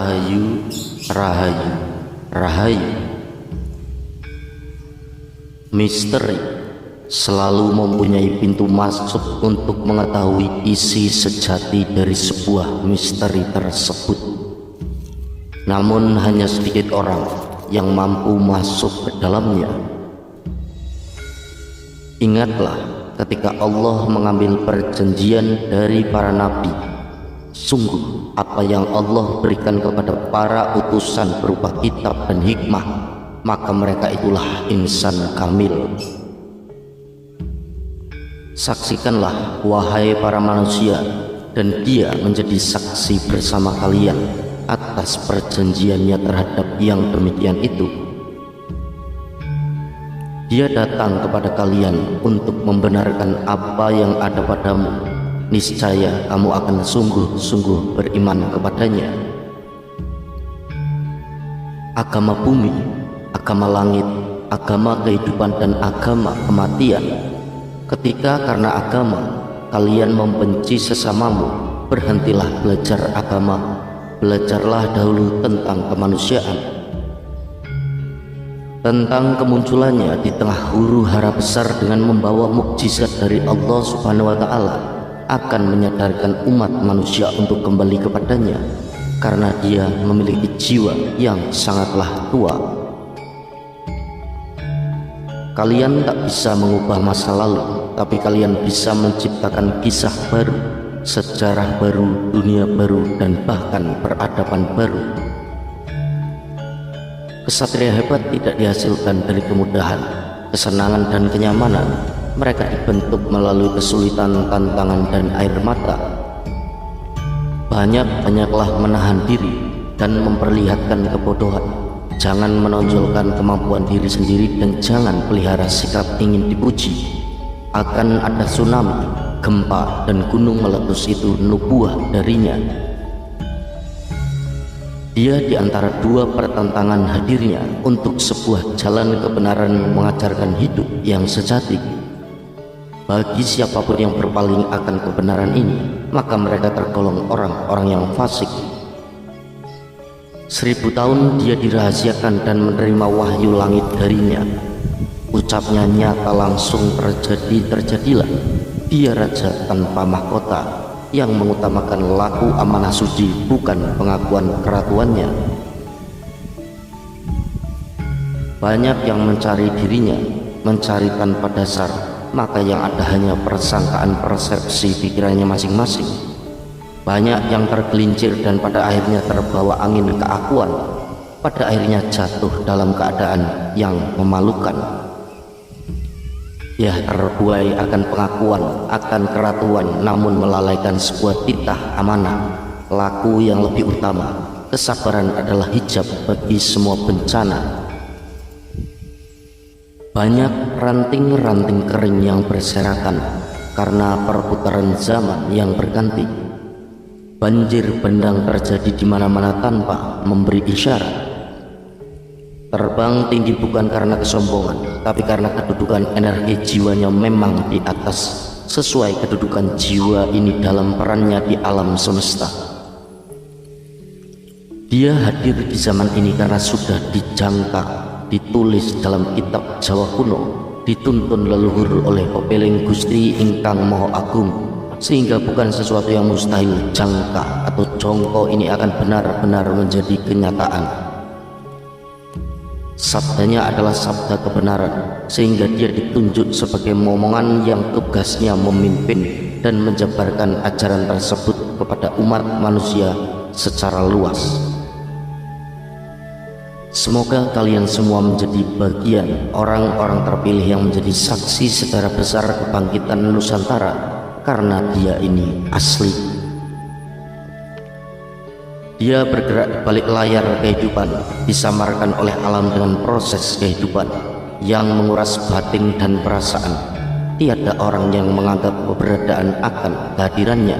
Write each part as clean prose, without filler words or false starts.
Rahayu, rahayu, rahayu. Misteri selalu mempunyai pintu masuk untuk mengetahui isi sejati dari sebuah misteri tersebut. Namun hanya sedikit orang yang mampu masuk ke dalamnya. Ingatlah ketika Allah mengambil perjanjian dari para nabi. Sungguh apa yang Allah berikan kepada para utusan berupa kitab dan hikmah, maka mereka itulah insan kamil. Saksikanlah wahai para manusia, dan Dia menjadi saksi bersama kalian atas perjanjiannya terhadap yang demikian itu. Dia datang kepada kalian untuk membenarkan apa yang ada padamu. Niscaya kamu akan sungguh-sungguh beriman kepadanya. Agama bumi, agama langit, agama kehidupan dan agama kematian. Ketika karena agama kalian membenci sesamamu, berhentilah belajar agama. Belajarlah dahulu tentang kemanusiaan, tentang kemunculannya di tengah huru hara besar dengan membawa mukjizat dari Allah Subhanahu wa Ta'ala, akan menyadarkan umat manusia untuk kembali kepadanya, karena Dia memiliki jiwa yang sangatlah tua. Kalian tak bisa mengubah masa lalu, tapi kalian bisa menciptakan kisah baru, sejarah baru, dunia baru, dan bahkan peradaban baru. Kesatria hebat tidak dihasilkan dari kemudahan, kesenangan, dan kenyamanan. Mereka dibentuk melalui kesulitan, tantangan, dan air mata. Banyaklah menahan diri dan memperlihatkan kebodohan. Jangan menonjolkan kemampuan diri sendiri dan jangan pelihara sikap ingin dipuji. Akan ada tsunami, gempa, dan gunung meletus, itu nubuah darinya. Dia di antara dua pertentangan hadirnya untuk sebuah jalan kebenaran mengajarkan hidup yang sejati. Bagi siapapun yang berpaling akan kebenaran ini, maka mereka tergolong orang-orang yang fasik. 1000 tahun dia dirahasiakan dan menerima wahyu langit darinya. Ucapnya nyata langsung terjadilah. Dia raja tanpa mahkota yang mengutamakan laku amanah suci, bukan pengakuan keratuannya. Banyak yang mencari dirinya, mencari tanpa dasar, maka yang ada hanya persangkaan persepsi pikirannya masing-masing. Banyak yang tergelincir dan pada akhirnya terbawa angin keakuan, pada akhirnya jatuh dalam keadaan yang memalukan. Dia terbuai akan pengakuan, akan keratuan, namun melalaikan sebuah titah amanah. Laku yang lebih utama, kesabaran adalah hijab bagi semua bencana. Banyak ranting-ranting kering yang berserakan karena perputaran zaman yang berganti. Banjir bandang terjadi di mana-mana tanpa memberi isyarat. Terbang tinggi bukan karena kesombongan, tapi karena kedudukan energi jiwanya memang di atas, sesuai kedudukan jiwa ini dalam perannya di alam semesta. Dia hadir di zaman ini karena sudah dijangka, ditulis dalam kitab Jawa kuno, dituntun leluhur oleh pepeling Gusti ingkang Maha Agung, sehingga bukan sesuatu yang mustahil jangka atau jongko ini akan benar-benar menjadi kenyataan. Sabdanya adalah sabda kebenaran, sehingga dia ditunjuk sebagai momongan yang tugasnya memimpin dan menjabarkan ajaran tersebut kepada umat manusia secara luas. Semoga kalian semua menjadi bagian orang-orang terpilih yang menjadi saksi secara besar kebangkitan Nusantara, karena Dia ini asli. Dia bergerak di balik layar kehidupan, disamarkan oleh alam dengan proses kehidupan yang menguras batin dan perasaan. Tiada orang yang menganggap keberadaan akan kehadirannya.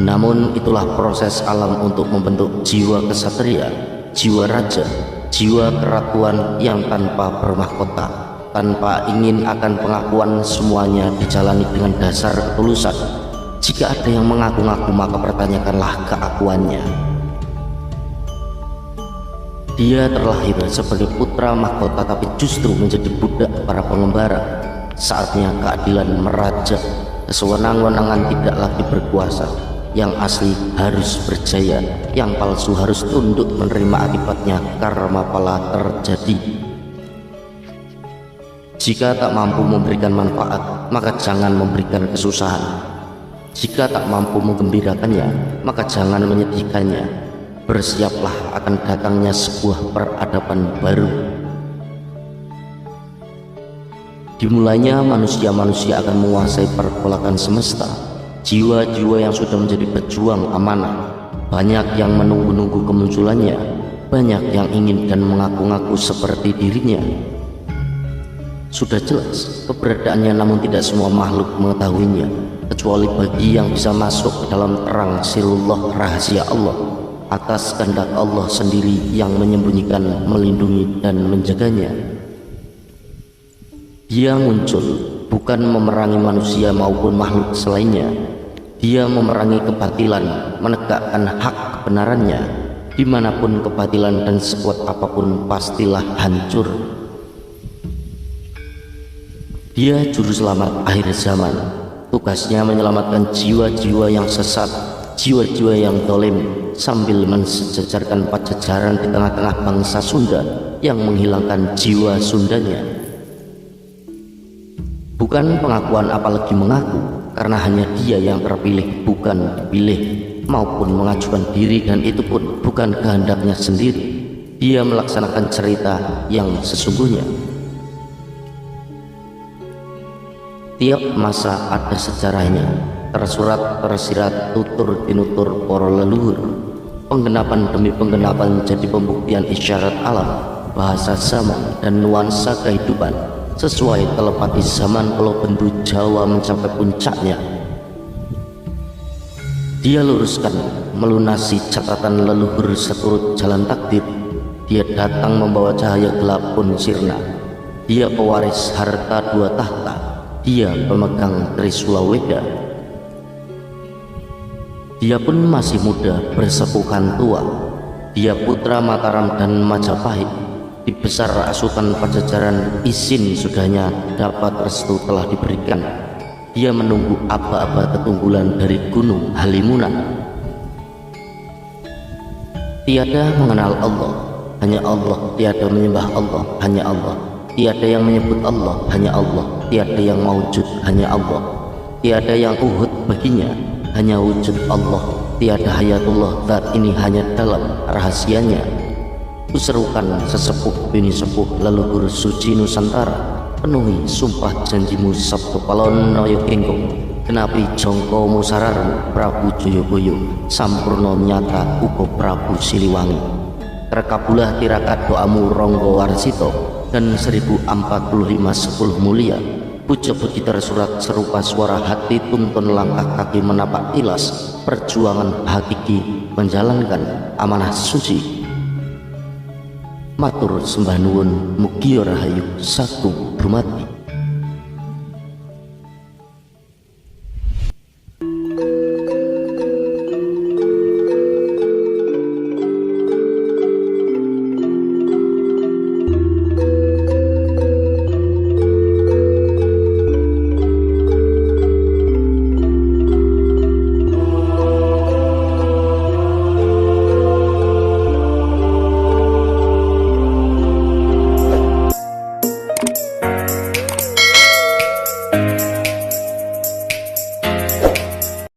Namun itulah proses alam untuk membentuk jiwa kesatria, jiwa raja, jiwa keratuan yang tanpa bermahkota, tanpa ingin akan pengakuan. Semuanya dijalani dengan dasar ketulusan. Jika ada yang mengaku-ngaku, maka pertanyakanlah keakuannya. Dia terlahir sebagai putra mahkota tapi justru menjadi budak para pengembara. Saatnya keadilan meraja, kesewenang-wenangan tidak lagi berkuasa. Yang asli harus berjaya, yang palsu harus tunduk menerima akibatnya karma pala terjadi. Jika tak mampu memberikan manfaat, maka jangan memberikan kesusahan. Jika tak mampu menggembirakannya, maka jangan menyedihkannya. Bersiaplah akan datangnya sebuah peradaban baru. Dimulainya manusia-manusia akan menguasai pergolakan semesta. Jiwa-jiwa yang sudah menjadi pejuang amanah, banyak yang menunggu-nunggu kemunculannya, banyak yang ingin dan mengaku-ngaku seperti dirinya. Sudah jelas keberadaannya, namun tidak semua makhluk mengetahuinya, kecuali bagi yang bisa masuk ke dalam terang sirullah, rahasia Allah, atas kehendak Allah sendiri yang menyembunyikan, melindungi dan menjaganya. Dia muncul bukan memerangi manusia maupun makhluk selainnya. Dia memerangi kebatilan, menegakkan hak kebenarannya. Dimanapun kebatilan dan sekuat apapun pastilah hancur. Dia juru selamat akhir zaman. Tugasnya menyelamatkan jiwa-jiwa yang sesat, jiwa-jiwa yang dolim, sambil mensejajarkan pajajaran di tengah-tengah bangsa Sunda yang menghilangkan jiwa Sundanya. Bukan pengakuan apalagi mengaku, karena hanya dia yang terpilih, bukan dipilih, maupun mengajukan diri, dan itu pun bukan kehendaknya sendiri. Dia melaksanakan cerita yang sesungguhnya. Tiap masa ada sejarahnya, tersurat tersirat, tutur tinutur para leluhur. Penggenapan demi penggenapan jadi pembuktian isyarat alam, bahasa zaman dan nuansa kehidupan, sesuai telepati zaman kalau bendu Jawa mencapai puncaknya. Dia luruskan, melunasi catatan leluhur seturut jalan takdir. Dia datang membawa cahaya gelap pun sirna. Dia pewaris harta dua tahta. Dia pemegang Trisula Weda. Dia pun masih muda, bersepuhan tua. Dia putra Mataram dan Majapahit. Dibesar asukan pajajaran, izin sudahnya dapat restu telah diberikan. Dia menunggu aba-aba ketunggulan dari gunung Halimunan. Tiada mengenal Allah, hanya Allah. Tiada menyembah Allah, hanya Allah. Tiada yang menyebut Allah, hanya Allah. Tiada yang maujud, hanya Allah. Tiada yang uhud baginya, hanya wujud Allah. Tiada hayatullah, zat ini hanya dalam rahasianya. Kuserukan sesepuh bini sepuh leluhur suci Nusantara, penuhi sumpah janjimu Sabtu Palon Noyo Genggong, kenapi jongko musararmu Prabu Joyoboyo, sampurno nyata uga Prabu Siliwangi. Terkabulah tirakat doamu Ronggo Warsito dan 1045 mulia. Puja puji tersurat serupa suara hati, tuntun langkah kaki menapak tilas, perjuangan hakiki menjalankan amanah suci. Matur sembah nuwun, mugi rahayu sagung dumadi.